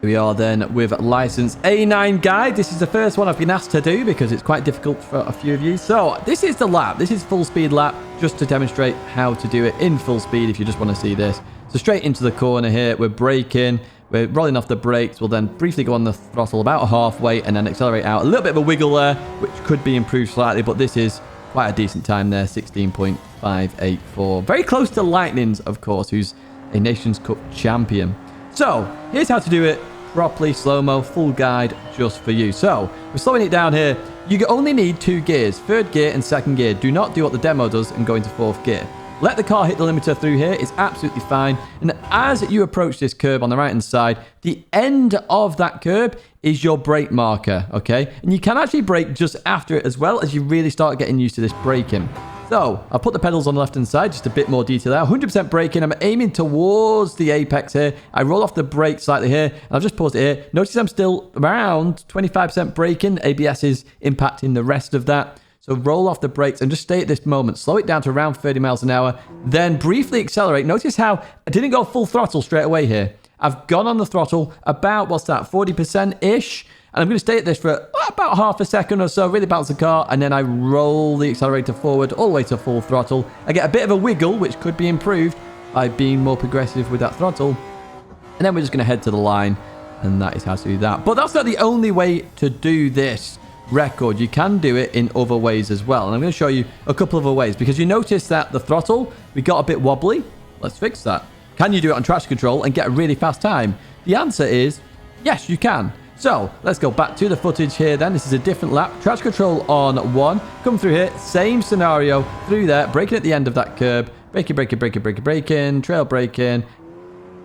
Here we are then with license A-9 guide. This is the first one I've been asked to do because it's quite difficult for a few of you. So this is the lap. This is full speed lap just to demonstrate how to do it in full speed if you just want to see this. So straight into the corner here. We're braking. We're rolling off the brakes. We'll then briefly go on the throttle about halfway and then accelerate out. A little bit of a wiggle there, which could be improved slightly, but this is quite a decent time there, 16.584. Very close to Lightning's, of course, who's a Nations Cup champion. So here's how to do it properly, slow-mo, full guide just for you. So we're slowing it down here. You only need 2 gears, 3rd gear and 2nd gear. Do not do what the demo does and go into 4th gear. Let the car hit the limiter through here. It's absolutely fine. And as you approach this curb on the right-hand side, the end of that curb is your brake marker, okay? And you can actually brake just after it as well as you really start getting used to this braking. So I'll put the pedals on the left-hand side, just a bit more detail there. 100% braking. I'm aiming towards the apex here. I roll off the brake slightly here. And I'll just pause it here. Notice I'm still around 25% braking. ABS is impacting the rest of that. So roll off the brakes and just stay at this moment. Slow it down to around 30 miles an hour. Then briefly accelerate. Notice how I didn't go full throttle straight away here. I've gone on the throttle about, what's that, 40%-ish. And I'm going to stay at this for about half a second or so, really bounce the car, and then I roll the accelerator forward all the way to full throttle. I get a bit of a wiggle, which could be improved by being more progressive with that throttle. And then we're just going to head to the line, and that is how to do that. But that's not the only way to do this record. You can do it in other ways as well. And I'm going to show you a couple of other ways, because you notice that the throttle, we got a bit wobbly. Let's fix that. Can you do it on traction control and get a really fast time? The answer is yes, you can. So let's go back to the footage here then. This is a different lap. Traction control on 1. Come through here. Same scenario through there. Braking at the end of that curb. Braking. Trail braking.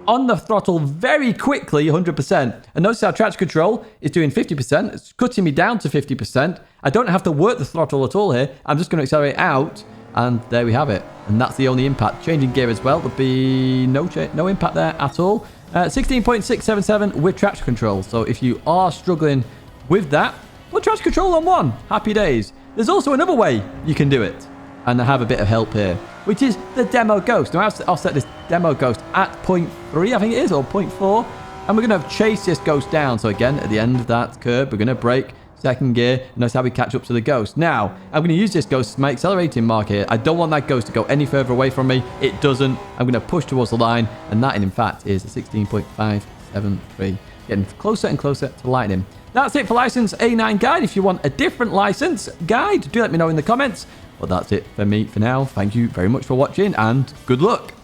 On the throttle very quickly, 100%. And notice how traction control is doing 50%. It's cutting me down to 50%. I don't have to work the throttle at all here. I'm just going to accelerate out. And there we have it. And that's the only impact. Changing gear as well. There'll be no impact there at all. 16.677 with traction control. So if you are struggling with that, put traction control on 1. Happy days. There's also another way you can do it. And I have a bit of help here, which is the demo ghost. Now I'll set this demo ghost at 0.3, I think it is, or 0.4. And we're going to chase this ghost down. So again, at the end of that curb, we're going to brake. 2nd gear. Notice how we catch up to the ghost. Now, I'm going to use this ghost as my accelerating mark here. I don't want that ghost to go any further away from me. It doesn't. I'm going to push towards the line. And that, in fact, is 16.573. Getting closer and closer to Lightning. That's it for License A-9 Guide. If you want a different license guide, do let me know in the comments. But that's it for me for now. Thank you very much for watching and good luck.